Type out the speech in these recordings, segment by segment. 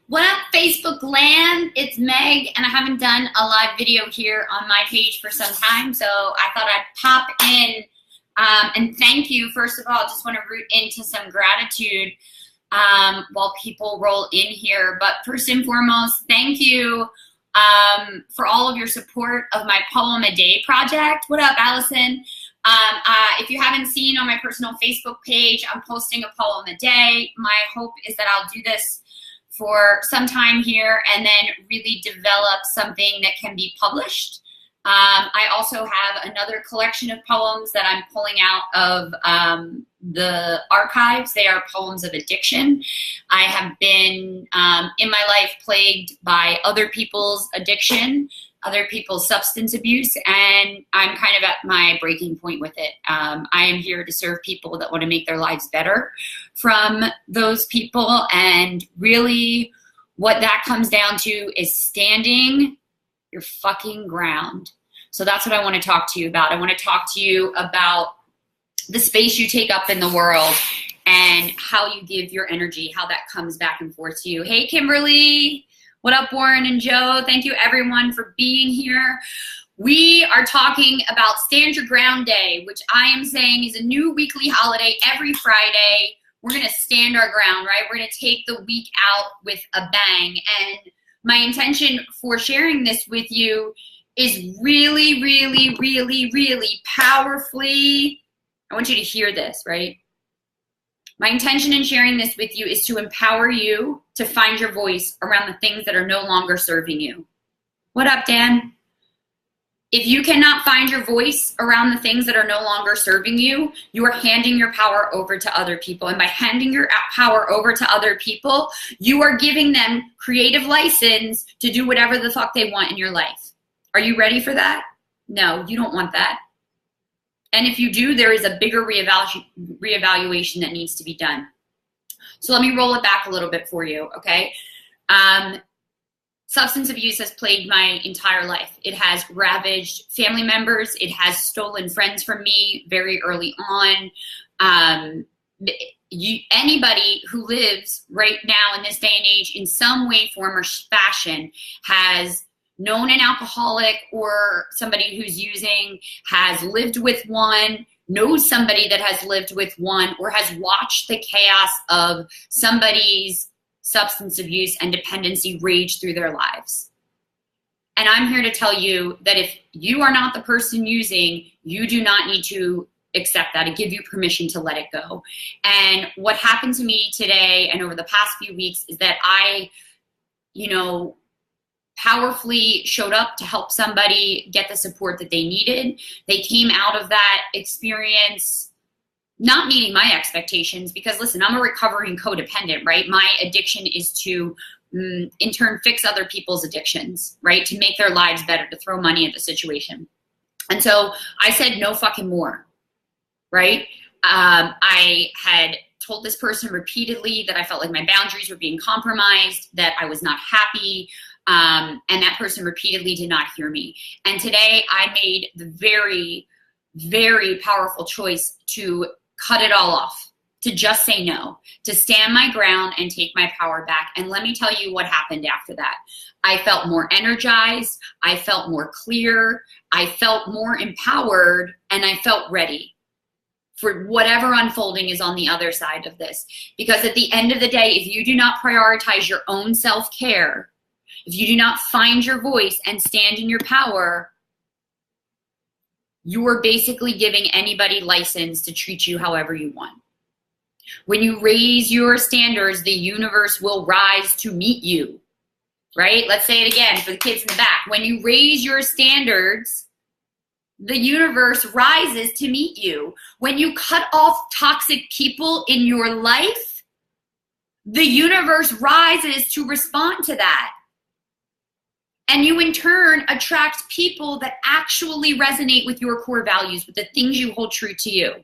What up, Facebook land? It's Meg, and I haven't done a live video here on my page for some time, so I thought I'd pop in and thank you. First of all, I just want to root into some gratitude while people roll in here. But first and foremost, thank you for all of your support of my Poem a Day project. What up, Allison? If you haven't seen on my personal Facebook page, I'm posting a poem a day. My hope is that I'll do this for some time here and then really develop something that can be published. I also have another collection of poems that I'm pulling out of the archives. They are poems of addiction. I have been in my life plagued by other people's addiction, other people's substance abuse, and I'm kind of at my breaking point with it. I am here to serve people that want to make their lives better from those people, and really what that comes down to is standing your fucking ground. So that's what I want to talk to you about. I want to talk to you about the space you take up in the world and how you give your energy, how that comes back and forth to you. Hey, Kimberly. What up, Warren and Joe? Thank you, everyone, for being here. We are talking about Stand Your Ground Day, which I am saying is a new weekly holiday every Friday. We're going to stand our ground, right? We're going to take the week out with a bang. And my intention for sharing this with you is really, really, really, really powerfully. I want you to hear this, right? My intention in sharing this with you is to empower you to find your voice around the things that are no longer serving you. What up, Dan? If you cannot find your voice around the things that are no longer serving you, you are handing your power over to other people. And by handing your power over to other people, you are giving them creative license to do whatever the fuck they want in your life. Are you ready for that? No, you don't want that. And if you do, there is a bigger reevaluation that needs to be done. So let me roll it back a little bit for you, okay? Substance abuse has plagued my entire life. It has ravaged family members. It has stolen friends from me very early on. Anybody who lives right now in this day and age in some way, form, or fashion has known an alcoholic or somebody who's using, has lived with one, knows somebody that has lived with one, or has watched the chaos of somebody's substance abuse and dependency rage through their lives. And I'm here to tell you that if you are not the person using, you do not need to accept that and give you permission to let it go. And what happened to me today and over the past few weeks is that I, powerfully showed up to help somebody get the support that they needed. They came out of that experience not meeting my expectations because, listen, I'm a recovering codependent, right? My addiction is to, in turn, fix other people's addictions, right? To make their lives better, to throw money at the situation. And so I said no fucking more, right? I had told this person repeatedly that I felt like my boundaries were being compromised, that I was not happy, and that person repeatedly did not hear me. And today I made the very, very powerful choice to cut it all off, to just say no, to stand my ground and take my power back. And let me tell you what happened after that. I felt more energized. I felt more clear. I felt more empowered, and I felt ready for whatever unfolding is on the other side of this. Because at the end of the day, if you do not prioritize your own self-care, if you do not find your voice and stand in your power, you are basically giving anybody license to treat you however you want. When you raise your standards, the universe will rise to meet you, right? Let's say it again for the kids in the back. When you raise your standards, the universe rises to meet you. When you cut off toxic people in your life, the universe rises to respond to that. And you, in turn, attract people that actually resonate with your core values, with the things you hold true to you.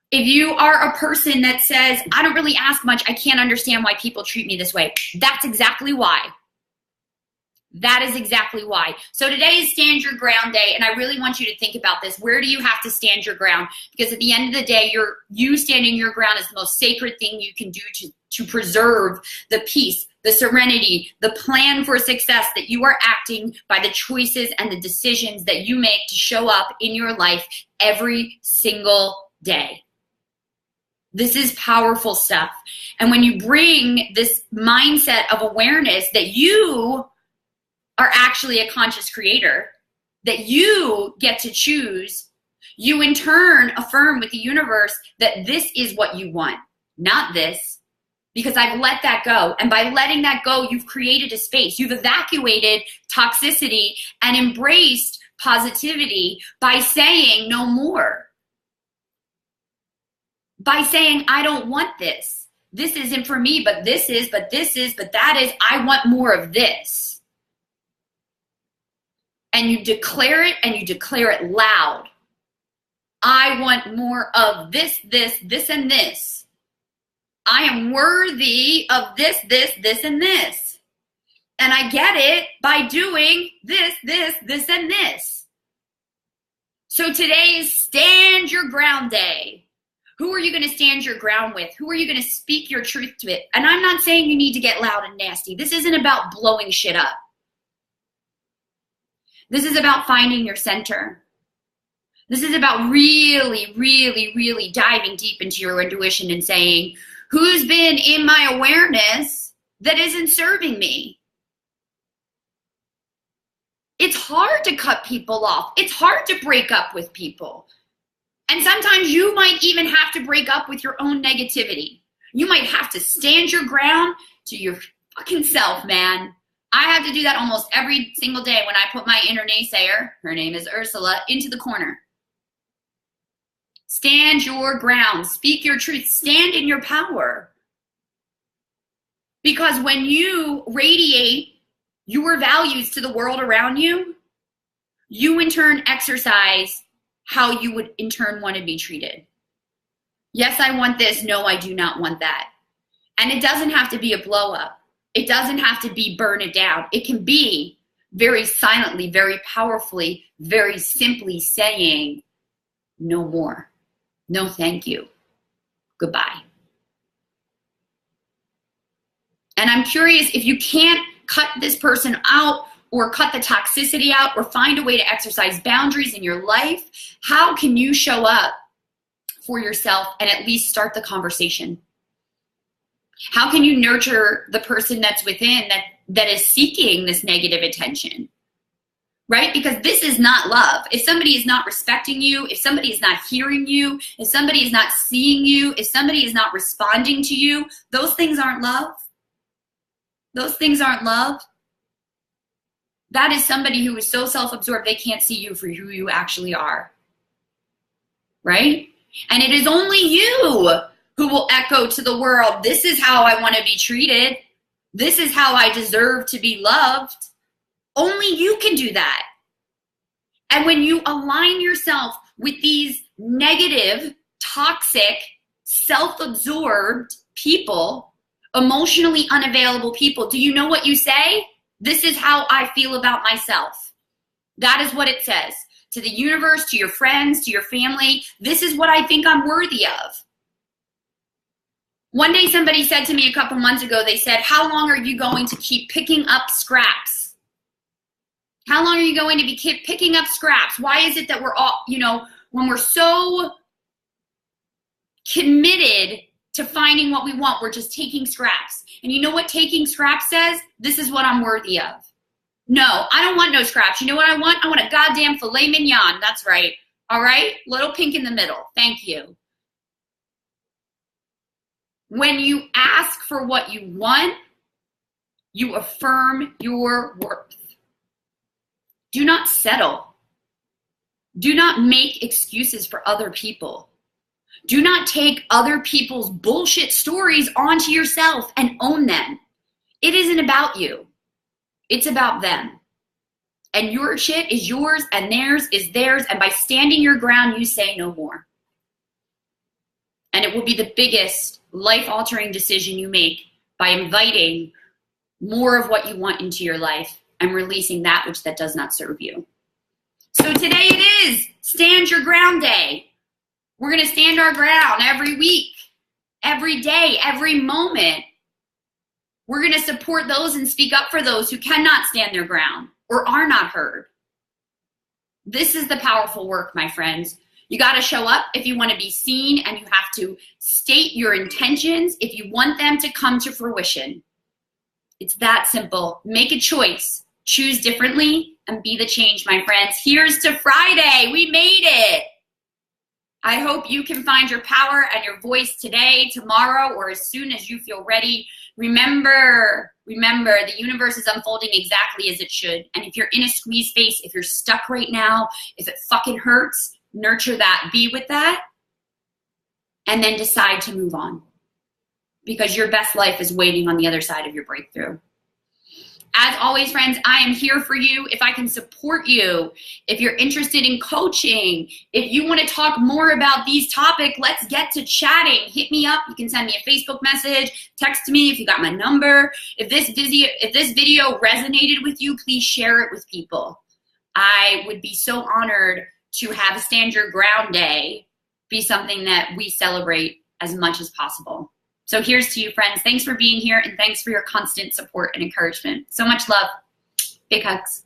If you are a person that says, I don't really ask much, I can't understand why people treat me this way, that's exactly why. That is exactly why. So today is Stand Your Ground Day, and I really want you to think about this. Where do you have to stand your ground? Because at the end of the day, you standing your ground is the most sacred thing you can do to preserve the peace, the serenity, the plan for success that you are acting by the choices and the decisions that you make to show up in your life every single day. This is powerful stuff. And when you bring this mindset of awareness that you are actually a conscious creator, that you get to choose, you in turn affirm with the universe that this is what you want, not this, because I've let that go. And by letting that go, you've created a space. You've evacuated toxicity and embraced positivity by saying no more. By saying, I don't want this. This isn't for me, but this is, but this is, but that is. I want more of this. And you declare it, and you declare it loud. I want more of this, this, this, and this. I am worthy of this, this, this, and this. And I get it by doing this, this, this, and this. So today is Stand Your Ground Day. Who are you going to stand your ground with? Who are you going to speak your truth to it? And I'm not saying you need to get loud and nasty. This isn't about blowing shit up. This is about finding your center. This is about really, really, really diving deep into your intuition and saying, who's been in my awareness that isn't serving me? It's hard to cut people off. It's hard to break up with people. And sometimes you might even have to break up with your own negativity. You might have to stand your ground to your fucking self, man. I have to do that almost every single day when I put my inner naysayer, her name is Ursula, into the corner. Stand your ground. Speak your truth. Stand in your power. Because when you radiate your values to the world around you, you in turn exercise how you would in turn want to be treated. Yes, I want this. No, I do not want that. And it doesn't have to be a blow up. It doesn't have to be burn it down. It can be very silently, very powerfully, very simply saying, no more. No, thank you. Goodbye. And I'm curious, if you can't cut this person out or cut the toxicity out or find a way to exercise boundaries in your life, how can you show up for yourself and at least start the conversation? How can you nurture the person that's within that is seeking this negative attention? Right? Because this is not love. If somebody is not respecting you, if somebody is not hearing you, if somebody is not seeing you, if somebody is not responding to you, those things aren't love. Those things aren't love. That is somebody who is so self-absorbed they can't see you for who you actually are. Right? And it is only you who will echo to the world, this is how I want to be treated. This is how I deserve to be loved. Only you can do that. And when you align yourself with these negative, toxic, self-absorbed people, emotionally unavailable people, do you know what you say? This is how I feel about myself. That is what it says. To the universe, to your friends, to your family, this is what I think I'm worthy of. One day somebody said to me a couple months ago, they said, how long are you going to keep picking up scraps? How long are you going to be picking up scraps? Why is it that we're all, when we're so committed to finding what we want, we're just taking scraps. And you know what taking scraps says? This is what I'm worthy of. No, I don't want no scraps. You know what I want? I want a goddamn filet mignon. That's right. All right? Little pink in the middle. Thank you. When you ask for what you want, you affirm your worth. Do not settle. Do not make excuses for other people. Do not take other people's bullshit stories onto yourself and own them. It isn't about you. It's about them. And your shit is yours and theirs is theirs. And by standing your ground, you say no more. And it will be the biggest life-altering decision you make by inviting more of what you want into your life and releasing that which that does not serve you. So today it is Stand Your Ground Day. We're going to stand our ground every week, every day, every moment. We're going to support those and speak up for those who cannot stand their ground or are not heard. This is the powerful work, my friends. You got to show up if you want to be seen, and you have to state your intentions if you want them to come to fruition. It's that simple. Make a choice. Choose differently and be the change, my friends. Here's to Friday. We made it. I hope you can find your power and your voice today, tomorrow, or as soon as you feel ready. Remember, the universe is unfolding exactly as it should. And if you're in a squeeze space, if you're stuck right now, if it fucking hurts, nurture that, be with that, and then decide to move on. Because your best life is waiting on the other side of your breakthrough. As always, friends, I am here for you if I can support you. If you're interested in coaching, if you want to talk more about these topics, let's get to chatting. Hit me up. You can send me a Facebook message, text me if you got my number. If this video resonated with you, please share it with people. I would be so honored to have Stand Your Ground Day be something that we celebrate as much as possible. So here's to you, friends. Thanks for being here, and thanks for your constant support and encouragement. So much love. Big hugs.